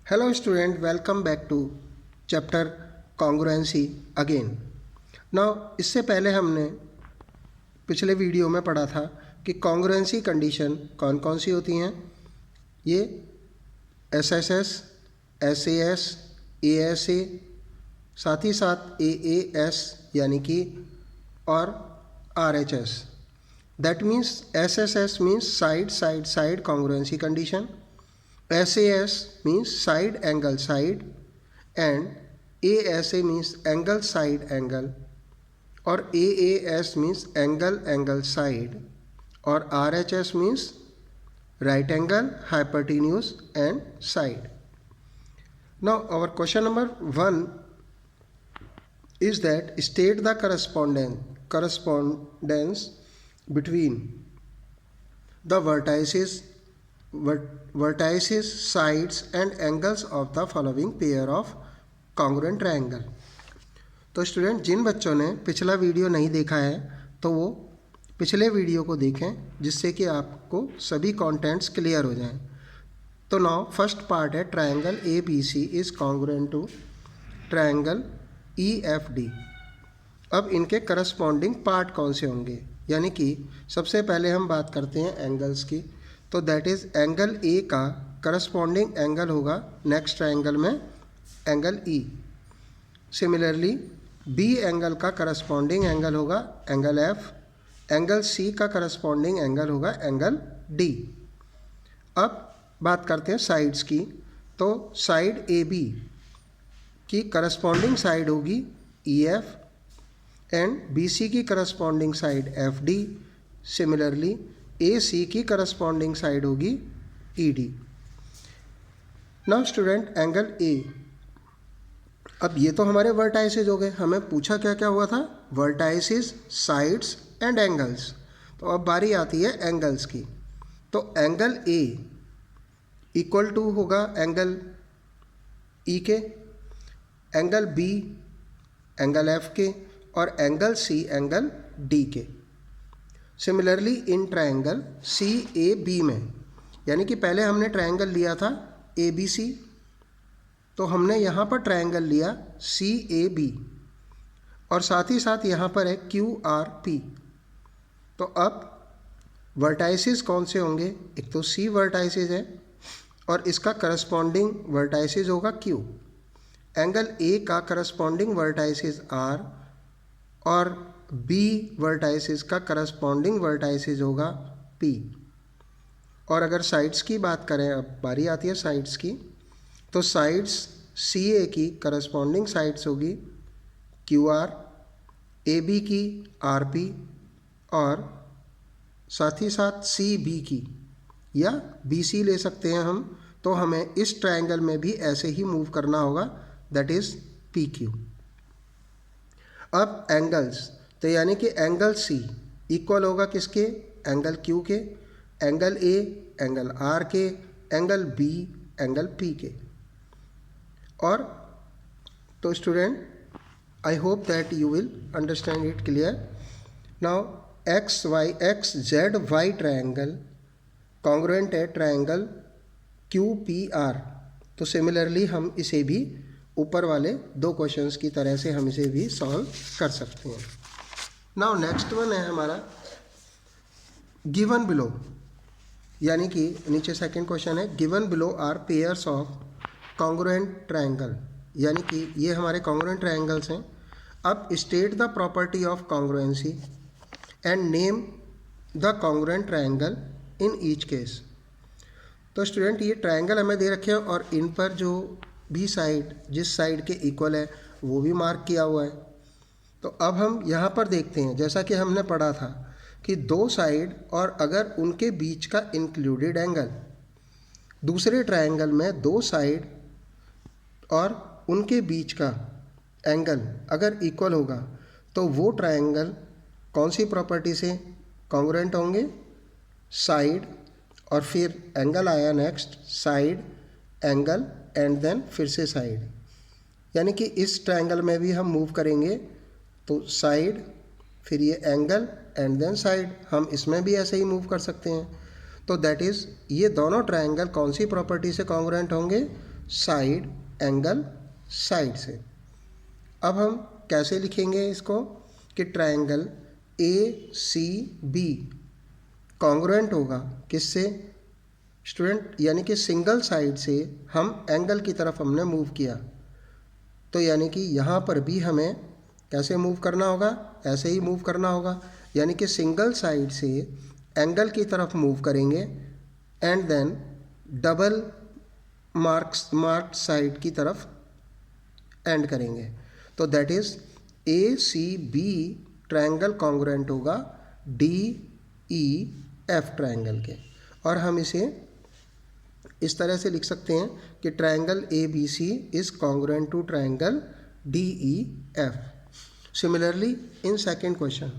Hello student, welcome back to chapter congruency again. Now इससे पहले हमने पिछले वीडियो में पढ़ा था कि congruency कंडीशन कौन कौन सी होती हैं। ये SSS, SAS, ASA, साथ ही साथ AAS यानी कि और RHS. That means SSS means side congruency condition. SAS means side angle side and ASA means angle side angle और AAS means angle side और RHS means right angle hypotenuse and side. Now our question number 1 is that state the correspondence between the vertices, sides and angles of the following pair of congruent triangle. तो student जिन बच्चों ने पिछला video नहीं देखा है तो वो पिछले वीडियो को देखें जिससे कि आपको सभी कंटेंट्स क्लियर हो जाएं. तो नाउ फर्स्ट पार्ट है triangle ABC is congruent to triangle EFD. अब इनके करस्पॉन्डिंग पार्ट कौन से होंगे, यानी कि सबसे पहले हम बात करते हैं एंगल्स की. तो दैट इज़ एंगल A का करस्पॉन्डिंग एंगल होगा नेक्स्ट ट्रायंगल में angle E. Similarly B angle का करस्पॉन्डिंग एंगल होगा एंगल F. एंगल C का करस्पॉन्डिंग एंगल होगा एंगल D. अब बात करते हैं साइड्स की. तो साइड AB की करस्पॉन्डिंग साइड होगी EF एंड BC की corresponding side FD. Similarly AC की करस्पॉन्डिंग साइड होगी ED. Now student angle A. अब ये तो हमारे वर्टाइसेस हो गए. हमें पूछा क्या क्या हुआ था, वर्टाइसेस, साइड्स एंड एंगल्स. तो अब बारी आती है एंगल्स की. तो एंगल A इक्वल टू होगा एंगल E के, एंगल B एंगल F के और एंगल C एंगल D के. सिमिलरली इन ट्रायंगल CAB में, यानी कि पहले हमने ट्रायंगल लिया था ABC, तो हमने यहाँ पर ट्रायंगल लिया CAB और साथ ही साथ यहाँ पर है QRP. तो अब वर्टाइसेस कौन से होंगे, एक तो C वर्टाइसेस है और इसका करस्पॉन्डिंग वर्टाइसेस होगा Q. एंगल A का करस्पॉन्डिंग वर्टाइसेस R और B वर्टाइसेस का करस्पॉन्डिंग वर्टाइसेस होगा P. और अगर साइड्स की बात करें, अब बारी आती है साइड्स की. तो साइड्स CA की करस्पॉन्डिंग साइड्स होगी QR, AB की RP और साथ ही साथ CB की या BC ले सकते हैं हम. तो हमें इस ट्रायंगल में भी ऐसे ही मूव करना होगा, दैट इज़ PQ. अब एंगल्स, तो यानी कि एंगल C इक्वल होगा किसके, एंगल Q के, एंगल A एंगल R के, एंगल B एंगल P के. और तो student I hope that you will understand it clear. Now XZ triangle congruent है ट्रायंगल QPR. तो सिमिलरली हम इसे भी ऊपर वाले दो क्वेश्चंस की तरह से हम इसे भी सॉल्व कर सकते हैं. नाउ नेक्स्ट वन है हमारा गिवन बिलो, यानी कि नीचे सेकंड क्वेश्चन है given below are pairs of congruent triangle, यानी कि ये हमारे कॉन्ग्रुएंट ट्रायंगल्स हैं. अब state the property of congruency and name the congruent triangle in each case. तो स्टूडेंट ये ट्रायंगल हमें दे रखे हैं और इन पर जो भी साइड जिस साइड के इक्वल है वो भी मार्क किया हुआ है. तो अब हम यहाँ पर देखते हैं, जैसा कि हमने पढ़ा था कि दो साइड और अगर उनके बीच का इंक्लूडेड एंगल, दूसरे ट्रायंगल में दो साइड और उनके बीच का एंगल अगर इक्वल होगा तो वो ट्रायंगल कौन सी प्रॉपर्टी से कॉन्ग्रुएंट होंगे, साइड और फिर एंगल आया next, side angle and then फिर से साइड. यानी कि इस ट्रायंगल में भी हम मूव करेंगे तो साइड फिर ये एंगल एंड देन साइड, हम इसमें भी ऐसे ही मूव कर सकते हैं. तो दैट इज़ ये दोनों ट्रायंगल कौन सी प्रॉपर्टी से कॉन्ग्रुएंट होंगे, साइड, एंगल, साइड से। अब हम कैसे लिखेंगे इसको कि triangle A C B congruent होगा किससे स्टूडेंट, यानी कि सिंगल साइड से हम एंगल की तरफ हमने मूव किया, तो यानी कि यहाँ पर भी हमें कैसे मूव करना होगा, ऐसे ही मूव करना होगा, यानी कि सिंगल साइड से एंगल की तरफ मूव करेंगे and then double marked side की तरफ एंड करेंगे। तो that is A C B triangle congruent होगा डी ई एफ ट्रायंगल के। और हम इसे इस तरह से लिख सकते हैं कि triangle A B C is congruent to triangle D E F. Similarly in second question,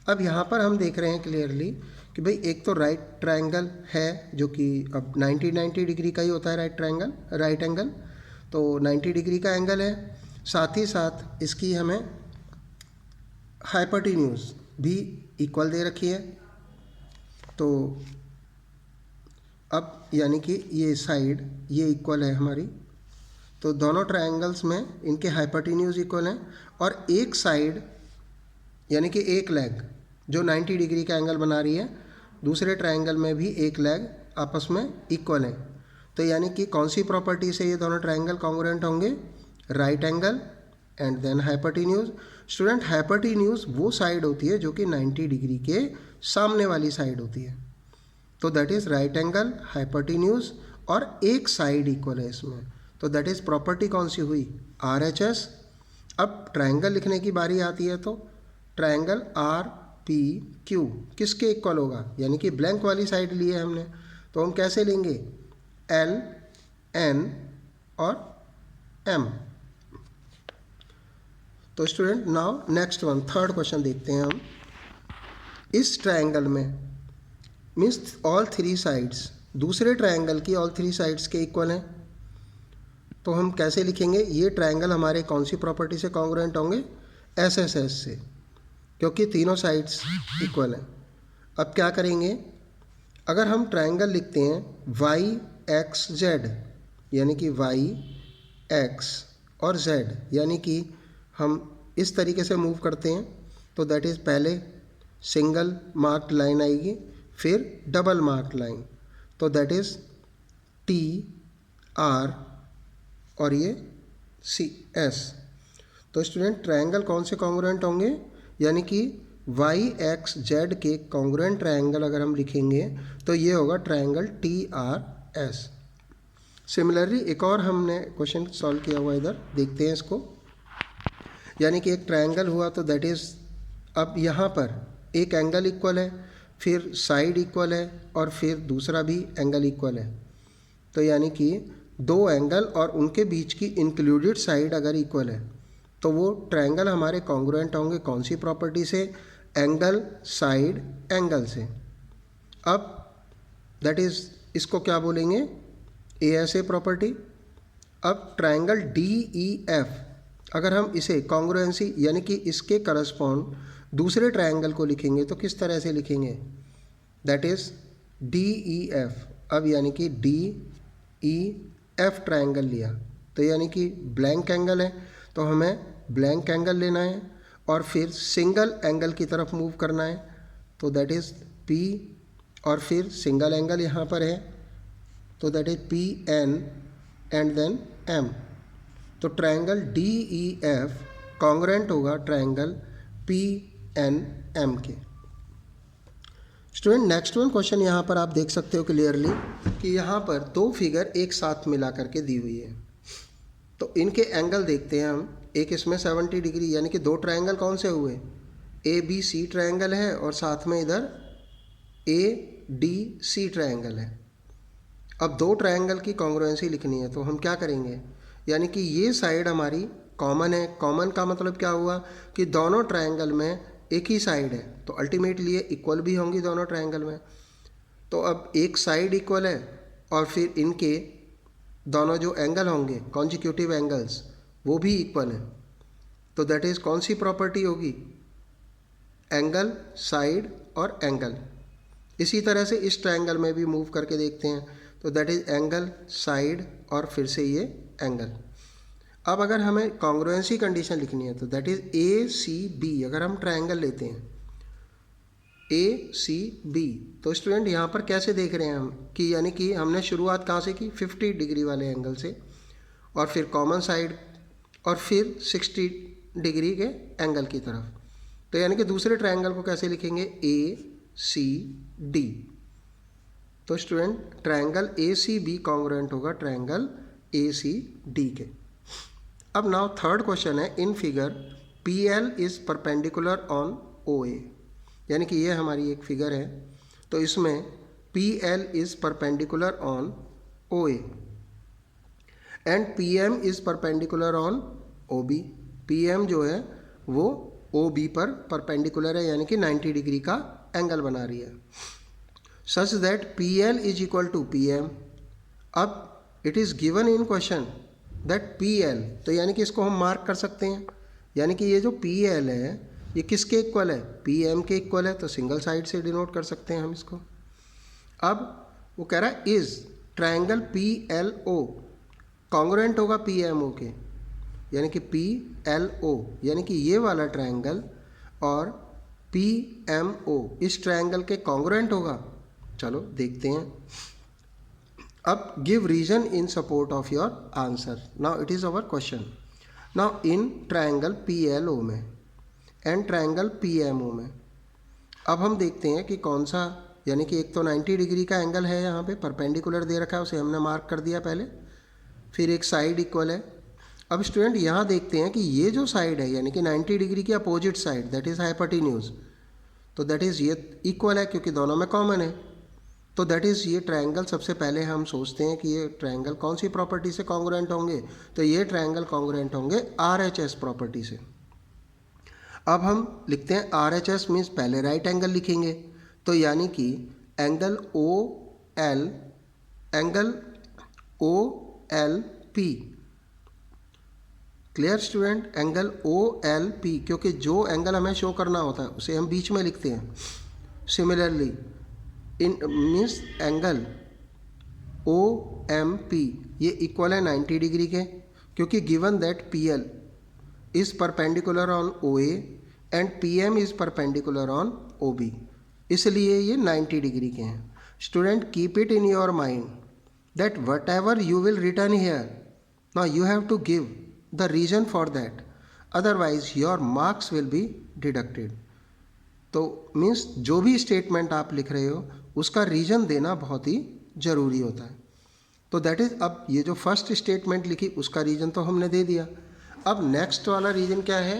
अब यहाँ पर हम देख रहे हैं क्लियरली कि भाई एक तो राइट ट्रायंगल है जो कि अब 90 डिग्री का ही होता है राइट ट्रायंगल, राइट एंगल, तो 90 डिग्री का एंगल है। साथ ही साथ इसकी हमें हाइपोटेन्यूज भी इक्वल दे रखी है। तो अब यानी कि ये साइड ये इक्वल है हमारी, तो दोनों ट्रायंगल्स में इनके हाइपोटेन्यूज इक्वल हैं। और एक साइड यानी कि एक लेग जो 90 डिग्री का एंगल बना रही है, दूसरे ट्रायंगल में भी एक लेग आपस में इक्वल है। तो यानी कि कौन सी प्रॉपर्टी से ये दोनों ट्रायंगल कॉन्ग्रुएंट होंगे, right angle and then hypotenuse. Student hypotenuse वो साइड होती है जो कि 90 डिग्री के सामने वाली साइड होती है, तो that is right angle, hypotenuse और एक साइड इक्वल है इसमें, तो दैट इज प्रॉपर्टी कौन सी हुई, RHS। अब ट्रायंगल लिखने की बारी आती है, तो ट्रायंगल RPQ किसके इक्वल होगा, यानी कि ब्लैंक वाली साइड ली है हमने, तो हम कैसे लेंगे, L, N और M। तो student now next one, third question देखते हैं हम। इस ट्रायंगल में मीन्स ऑल थ्री साइड्स, दूसरे ट्रायंगल की ऑल थ्री साइड्स के इक्वल हैं, तो हम कैसे लिखेंगे, ये ट्रायंगल हमारे कौन सी प्रॉपर्टी से कॉन्ग्रुएंट होंगे, SSS से, क्योंकि तीनों साइड्स इक्वल हैं। अब क्या करेंगे, अगर हम ट्रायंगल लिखते हैं YXZ, यानी कि Y X और Z, यानी कि हम इस तरीके से मूव करते हैं, तो दैट इज़ पहले सिंगल मार्क्ड लाइन आएगी, फिर डबल मार्क्ड लाइन, तो दैट इज़ TR और ये CS। तो स्टूडेंट ट्रायंगल कौन से कॉन्ग्रुएंट होंगे, यानी कि YXZ के कॉन्ग्रुएंट ट्रायंगल अगर हम लिखेंगे तो ये होगा ट्रायंगल TRS। सिमिलरली एक और हमने क्वेश्चन सॉल्व किया हुआ इधर, देखते हैं इसको। यानी कि एक ट्रायंगल हुआ, तो दैट इज़ अब यहाँ पर एक एंगल इक्वल है, फिर साइड इक्वल है और फिर दूसरा भी एंगल इक्वल है, तो यानी कि दो एंगल और उनके बीच की इंक्लूडेड साइड अगर इक्वल है तो वो ट्रायंगल हमारे कॉन्ग्रुएंट होंगे कौन सी प्रॉपर्टी से, एंगल, साइड, एंगल से। अब दैट इज़ इसको क्या बोलेंगे, ASA प्रॉपर्टी। अब ट्रायंगल DEF अगर हम इसे कॉन्ग्रुएंसी यानी कि इसके करस्पॉन्ड दूसरे ट्रायंगल को लिखेंगे तो किस तरह से लिखेंगे, दैट इज़ DEF। अब यानी कि DEF ट्रायंगल लिया, तो यानी कि ब्लैंक एंगल है, तो हमें ब्लैंक एंगल लेना है और फिर सिंगल एंगल की तरफ मूव करना है, तो दैट इज़ P और फिर सिंगल एंगल यहाँ पर है, तो that is PN and then M। तो ट्रायंगल DEF कॉन्ग्रुएंट होगा ट्रायंगल PNM के। स्टूडेंट नेक्स्ट वन क्वेश्चन यहाँ पर आप देख सकते हो क्लियरली कि यहाँ पर दो फिगर एक साथ मिला करके दी हुई है, तो इनके एंगल देखते हैं हम। एक इसमें 70 डिग्री, यानी कि दो ट्रायंगल कौन से हुए, ABC ट्रायंगल है और साथ में इधर ADC ट्रायंगल है। अब दो ट्रायंगल की कॉन्ग्रुएंसी लिखनी है, तो हम क्या करेंगे, यानी कि ये साइड हमारी कॉमन है। कॉमन का मतलब क्या हुआ कि दोनों ट्रायंगल में एक ही साइड है, तो अल्टीमेटली ये इक्वल भी होंगी दोनों ट्रायंगल में। तो अब एक साइड इक्वल है और फिर इनके दोनों जो एंगल होंगे कॉन्जिक्यूटिव एंगल्स वो भी इक्वल हैं, तो दैट इज़ कौन सी प्रॉपर्टी होगी, एंगल, साइड और एंगल। इसी तरह से इस ट्रायंगल में भी मूव करके देखते हैं, तो दैट इज़ एंगल, साइड और फिर से ये एंगल। अब अगर हमें कॉन्ग्रुएंसी कंडीशन लिखनी है तो that is A C B. अगर हम ट्रायंगल लेते हैं ए सी बी तो स्टूडेंट यहाँ पर कैसे देख रहे हैं हम कि यानी कि हमने शुरुआत कहाँ से की 50 डिग्री वाले एंगल से, और फिर कॉमन साइड, और फिर 60 डिग्री के एंगल की तरफ। तो यानी कि दूसरे ट्रायंगल को कैसे लिखेंगे ए सी डी। तो student triangle A C B congruent होगा ट्रायंगल ए सी डी के। अब नाउ थर्ड क्वेश्चन है, in figure P L is perpendicular on O A. यानी कि ये हमारी एक फिगर है, तो इसमें P L is perpendicular on O A and P M is perpendicular on O B. P M जो है वो ओ बी पर परपेंडिकुलर है, यानी कि 90 डिग्री का एंगल बना रही है। Such that P L is equal to P M. अब it is given in question that P L, तो यानी कि इसको हम मार्क कर सकते हैं, यानी कि ये जो पी एल है ये किसके इक्वल है, पी एम के इक्वल है, तो सिंगल साइड से डिनोट कर सकते हैं हम इसको। अब वो कह रहा है is triangle P L O congruent होगा पी एम ओ के, यानी कि पी एल ओ यानी कि ये वाला ट्रायंगल और पी एम ओ इस ट्रायंगल के कॉन्ग्रुएंट होगा। चलो देखते हैं। अब give reason in support of your answer. Now it is our question. Now in triangle P L O में and triangle P M O में अब हम देखते हैं कि कौन सा, यानी कि एक तो 90 डिग्री का एंगल है, यहाँ पे परपेंडिकुलर दे रखा है, उसे हमने मार्क कर दिया पहले, फिर एक साइड इक्वल है। अब स्टूडेंट यहाँ देखते हैं कि ये जो साइड है यानी कि 90 डिग्री की opposite side that is hypotenuse, तो दैट इज़ ये इक्वल है क्योंकि दोनों में कॉमन है। तो दैट इज़ ये ट्रायंगल, सबसे पहले हम सोचते हैं कि ये ट्रायंगल कौन सी प्रॉपर्टी से कॉन्ग्रुएंट होंगे, तो ये ट्रायंगल कॉन्ग्रुएंट होंगे RHS प्रॉपर्टी से। अब हम लिखते हैं RHS मीन्स पहले राइट एंगल लिखेंगे, तो यानी कि angle O L P. Clear student, angle O L P, क्योंकि जो एंगल हमें शो करना होता है उसे हम बीच में लिखते हैं। Similarly in means angle O M P ये इक्वल है 90 डिग्री के, क्योंकि given that P L is perpendicular on O A and P M is perpendicular on O B, इसलिए ये 90 डिग्री के हैं। Student keep it in your mind that whatever you will return here, now you have to give the reason for that, otherwise your marks will be deducted. तो means जो भी statement आप लिख रहे हो उसका रीजन देना बहुत ही ज़रूरी होता है। तो दैट इज़, अब ये जो फर्स्ट स्टेटमेंट लिखी उसका रीजन तो हमने दे दिया। अब नेक्स्ट वाला रीजन क्या है,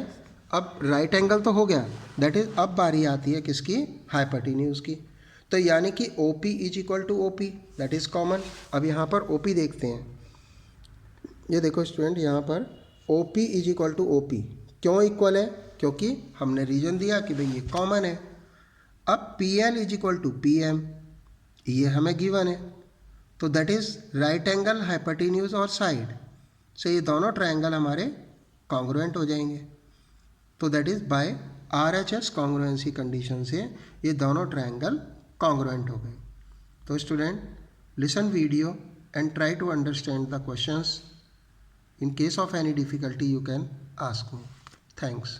अब राइट एंगल तो हो गया, दैट इज़ अब बारी आती है किसकी, हाइपोटेन्यूज की। तो यानी कि O P is equal to O P, that is common. अब यहाँ पर ओ पी देखते हैं, ये देखो स्टूडेंट यहाँ पर O P is equal to O P क्यों इक्वल है, क्योंकि हमने रीजन दिया कि भाई ये कॉमन है। अब P L is equal to P M ये हमें गिवन है, तो that is right angle hypotenuse और साइड से ये दोनों ट्रायंगल हमारे कॉन्ग्रुएंट हो जाएंगे। तो that is by RHS congruency condition से ये दोनों ट्रायंगल कॉन्ग्रुएंट हो गए। तो student listen video and try to understand the questions. In case of any difficulty you can ask me. Thanks.